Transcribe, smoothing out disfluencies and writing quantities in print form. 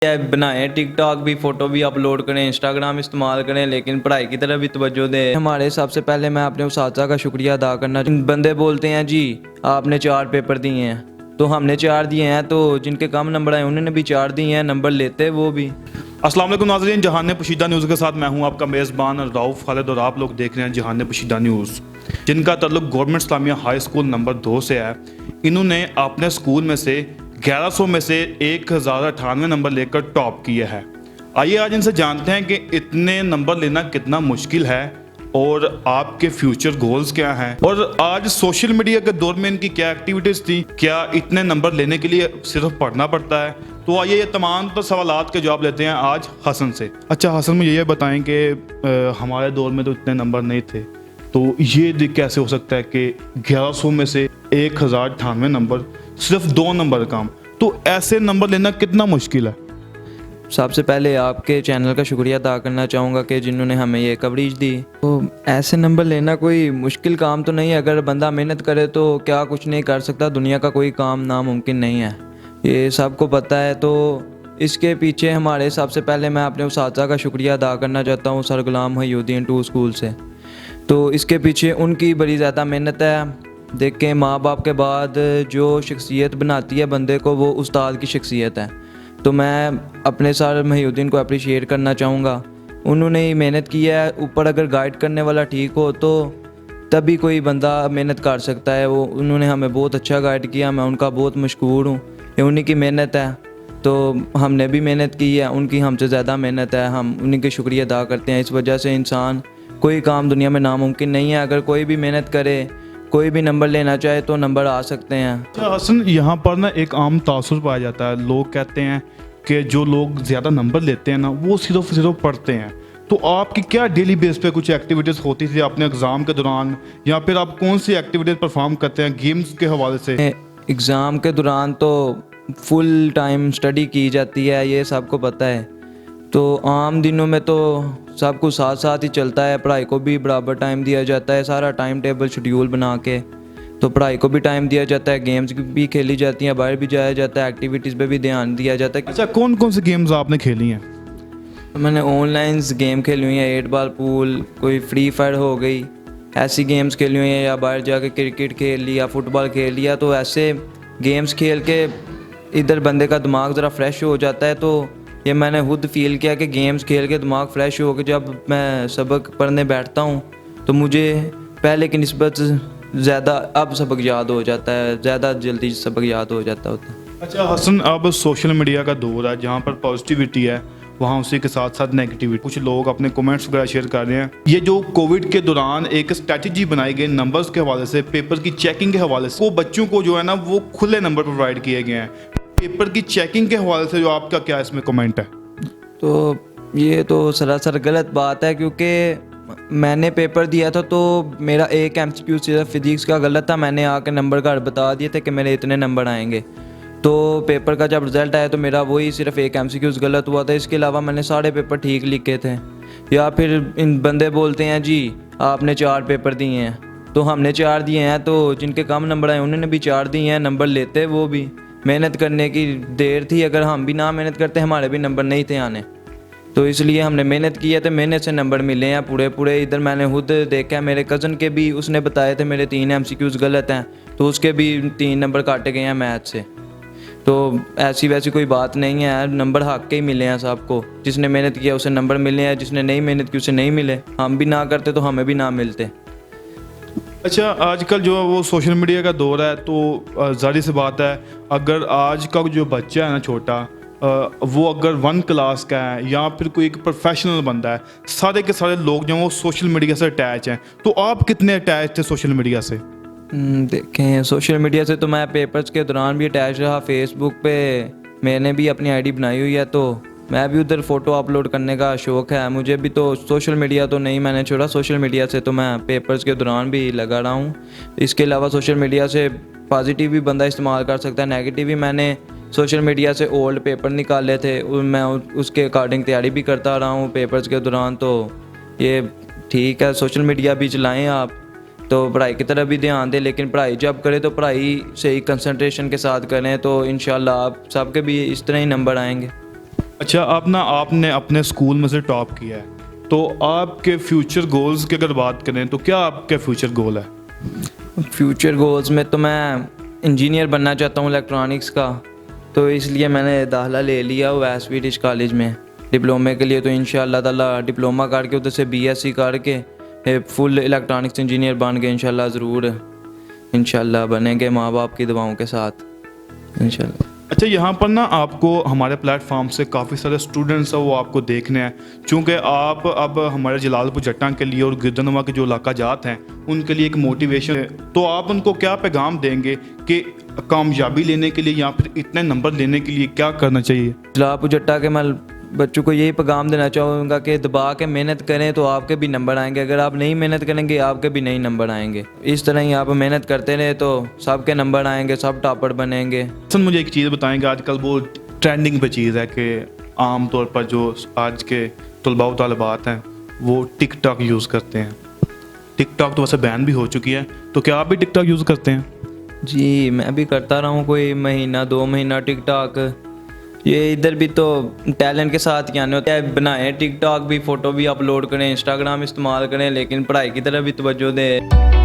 बनाएं, टिकटॉक भी, फ़ोटो भी अपलोड करें, इंस्टाग्राम इस्तेमाल करें, लेकिन पढ़ाई की तरफ भी तवज्जो दें। हमारे सबसे पहले मैं अपने उस्ताज़ा का शुक्रिया अदा करना। बंदे बोलते हैं जी आपने 4 पेपर दिए हैं, तो हमने 4 दिए हैं, तो जिनके कम नंबर आए उन्होंने भी 4 दिए हैं, नंबर लेते वो भी। अस्सलाम वालेकुम नाज़रीन, जहान पोशीदा न्यूज़ के साथ मैं हूं आपका मेज़बान रऊफ़ खालिद और आप लोग देख रहे हैं जहान पोशीदा न्यूज़, जिनका ताल्लुक government Islamia high school number 2 से है। इन्होंने अपने स्कूल में से 1100 में से 1098 नंबर लेकर टॉप किया है। आइए आज इनसे जानते हैं कि इतने नंबर लेना कितना मुश्किल है और आपके फ्यूचर गोल्स क्या हैं, और आज सोशल मीडिया के दौर में इनकी क्या एक्टिविटीज़ थी, क्या इतने नंबर लेने के लिए सिर्फ पढ़ना पड़ता है। तो आइए ये तमाम सवालात के जवाब लेते हैं आज हसन से। अच्छा हसन, मुझे ये बताएं कि हमारे दौर में तो इतने नंबर नहीं थे, तो ये कैसे हो सकता है कि 1100 में से 1098 नंबर, सिर्फ 2 नंबर कम, तो ऐसे नंबर लेना कितना मुश्किल है। सबसे पहले आपके चैनल का शुक्रिया अदा करना चाहूँगा कि जिन्होंने हमें ये कवरेज दी। तो ऐसे नंबर लेना कोई मुश्किल काम तो नहीं है, अगर बंदा मेहनत करे तो क्या कुछ नहीं कर सकता। दुनिया का कोई काम नामुमकिन नहीं है, ये सबको पता है। तो इसके पीछे हमारे सबसे पहले मैं अपने उस्ताज़ा का शुक्रिया अदा करना चाहता हूँ, सर गुलाम मोहीउद्दीन 2 स्कूल से। तो इसके पीछे उनकी बड़ी ज़्यादा मेहनत है। देखें, माँ बाप के बाद जो शख्सियत बनाती है बंदे को, वो उस्ताद की शख्सियत है। तो मैं अपने सर मोहीउद्दीन को अप्रिशिएट करना चाहूँगा, उन्होंने ही मेहनत की है। ऊपर अगर गाइड करने वाला ठीक हो तो तभी कोई बंदा मेहनत कर सकता है। वो उन्होंने हमें बहुत अच्छा गाइड किया, मैं उनका बहुत मशकूर हूँ। ये उन्हीं की मेहनत है, तो हमने भी मेहनत की है, उनकी हमसे ज़्यादा मेहनत है, हम उन्हीं के शुक्रिया अदा करते हैं। इस वजह से इंसान कोई काम दुनिया में नामुमकिन नहीं है। अगर कोई भी मेहनत करे, कोई भी नंबर लेना चाहे तो नंबर आ सकते हैं। अच्छा हसन, यहाँ पर ना एक आम तासुर पाया जाता है, लोग कहते हैं कि जो लोग ज़्यादा नंबर लेते हैं ना वो सिर्फ पढ़ते हैं। तो आपकी क्या डेली बेस पे कुछ एक्टिविटीज़ होती थी अपने एग्ज़ाम के दौरान, या फिर आप कौन सी एक्टिविटीज़ परफॉर्म करते हैं गेम्स के हवाले से। एग्ज़ाम के दौरान तो फुल टाइम स्टडी की जाती है, ये सबको पता है। तो आम दिनों में तो सब कुछ साथ साथ ही चलता है, पढ़ाई को भी बराबर टाइम दिया जाता है, सारा टाइम टेबल शेड्यूल बना के। तो पढ़ाई को भी टाइम दिया जाता है, गेम्स भी खेली जाती हैं, बाहर भी जाया जाता है, एक्टिविटीज़ पे भी ध्यान दिया जाता है। अच्छा, कौन कौन सी गेम्स आपने खेली हैं। मैंने ऑनलाइन गेम खेली हुई है, 8 बॉल पूल, कोई फ्री फायर हो गई, ऐसी गेम्स खेली हुई हैं, या बाहर जाके क्रिकेट खेल लिया, फुटबॉल खेल लिया। तो ऐसे गेम्स खेल के इधर बंदे का दिमाग ज़रा फ्रेश हो जाता है। तो ये मैंने खुद फील किया कि गेम्स खेल के दिमाग फ्रेश हो के जब मैं सबक पढ़ने बैठता हूँ तो मुझे पहले की निस्बत ज़्यादा अब सबक याद हो जाता है, ज़्यादा जल्दी सबक याद हो जाता होता है। अच्छा हसन, अब सोशल मीडिया का दौर है जहाँ पर पॉजिटिविटी है, वहाँ उसी के साथ साथ नेगेटिविटी। कुछ लोग अपने कमेंट्स वगैरह शेयर कर रहे हैं। ये जो कोविड के दौरान एक स्ट्रैटेजी बनाई गई नंबर्स के हवाले से, पेपर की चेकिंग के हवाले से, वो बच्चों को जो है ना वो खुले नंबर प्रोवाइड किए गए हैं। पेपर की चेकिंग के हवाले से जो आपका क्या इसमें कमेंट है। तो ये तो सरासर गलत बात है, क्योंकि मैंने पेपर दिया था तो मेरा एक MCQ सिर्फ फिजिक्स का गलत था। मैंने आके नंबर घर बता दिए थे कि मेरे इतने नंबर आएंगे। तो पेपर का जब रिज़ल्ट आया तो मेरा वही सिर्फ एक MCQ गलत हुआ था, इसके अलावा मैंने सारे पेपर ठीक लिखे थे। या फिर इन बंदे बोलते हैं जी आपने 4 पेपर दिए हैं, तो हमने 4 दिए हैं, तो जिनके कम नंबर आए उन्होंने भी 4 दिए हैं, नंबर लेते वो भी। मेहनत करने की देर थी, अगर हम भी ना मेहनत करते हमारे भी नंबर नहीं थे आने। तो इसलिए हमने मेहनत की है, तो मेहनत से नंबर मिले हैं पूरे। इधर मैंने खुद देखा है, मेरे कज़न के भी उसने बताए थे मेरे 3 MCQs गलत हैं, तो उसके भी 3 नंबर काटे गए हैं मैथ से। तो ऐसी वैसी कोई बात नहीं है, नंबर हक के ही मिले हैं सबको। जिसने मेहनत किया उसे नंबर मिले हैं, जिसने नहीं मेहनत की उसे नहीं मिले। हम भी ना करते तो हमें भी ना मिलते। अच्छा, आजकल जो है वो सोशल मीडिया का दौर है, तो ज़ाहिर सी बात है अगर आज का जो बच्चा है ना छोटा, वो अगर 1 क्लास का है या फिर कोई एक प्रोफेशनल बंदा है, सारे के सारे लोग जो हैं वो सोशल मीडिया से अटैच हैं। तो आप कितने अटैच थे सोशल मीडिया से। देखें, सोशल मीडिया से तो मैं पेपर्स के दौरान भी अटैच रहा। फेसबुक पे मैंने भी अपनी आईडी बनाई हुई है, तो मैं भी उधर फ़ोटो अपलोड करने का शौक़ है मुझे भी। तो सोशल मीडिया तो नहीं मैंने छोड़ा, सोशल मीडिया से तो मैं पेपर्स के दौरान भी लगा रहा हूँ। इसके अलावा सोशल मीडिया से पॉजिटिव भी बंदा इस्तेमाल कर सकता है, नेगेटिव भी। मैंने सोशल मीडिया से ओल्ड पेपर निकाले थे, मैं उसके अकॉर्डिंग तैयारी भी करता रहा हूँ पेपर्स के दौरान। तो ये ठीक है, सोशल मीडिया भी चलाएँ आप, तो पढ़ाई की तरफ भी ध्यान दें, लेकिन पढ़ाई जब करें तो पढ़ाई से ही कंसंट्रेशन के साथ करें, तो इंशाल्लाह आप सबके भी इस तरह ही नंबर आएंगे। अच्छा, आप ना आपने अपने स्कूल में से टॉप किया है, तो आपके फ्यूचर गोल्स की अगर बात करें तो क्या आपके फ्यूचर गोल है? फ्यूचर गोल्स में तो मैं इंजीनियर बनना चाहता हूँ इलेक्ट्रॉनिक्स का, तो इसलिए मैंने दाखिला ले लिया हुआ है स्वीडिश कॉलेज में डिप्लोमे के लिए। तो इंशाल्लाह ताला डिप्लोमा करके उधर से बीएससी करके फुल इलेक्ट्रॉनिक्स इंजीनियर बन के इंशाल्लाह ज़रूर इंशाल्लाह बनेंगे माँ बाप की दुआओं के साथ इंशाल्लाह। अच्छा, यहाँ पर ना आपको हमारे प्लेटफॉर्म से काफ़ी सारे स्टूडेंट्स हैं वो आपको देखने हैं, चूँकि आप अब हमारे जलालपुर जट्टा के लिए और गिरदनवा के जो इलाका जात हैं उनके लिए एक मोटिवेशन है, तो आप उनको क्या पैगाम देंगे कि कामयाबी लेने के लिए या फिर इतने नंबर लेने के लिए क्या करना चाहिए? जलालपुर जट्टा के मैं बच्चों को यही पैगाम देना चाहूँगा कि दबा के मेहनत करें तो आपके भी नंबर आएंगे, अगर आप नहीं मेहनत करेंगे आपके भी नहीं नंबर आएंगे। इस तरह ही आप मेहनत करते रहे तो सबके नंबर आएंगे, सब टॉपर बनेंगे। सर मुझे एक चीज़ बताएंगे, आजकल वो ट्रेंडिंग पे चीज़ है कि आम तौर पर जो आज के तलबा व तलबात हैं वो टिकटॉक यूज़ करते हैं। टिकटॉक तो वैसे बैन भी हो चुकी है, तो क्या आप भी टिकटॉक यूज़ करते हैं? जी मैं भी करता रहा हूँ कोई महीना 2 महीना टिकटॉक। ये इधर भी तो टैलेंट के साथ क्या होता है, बनाएं टिकटॉक भी, फ़ोटो भी अपलोड करें, इंस्टाग्राम इस्तेमाल करें, लेकिन पढ़ाई की तरफ भी तवज्जो दें।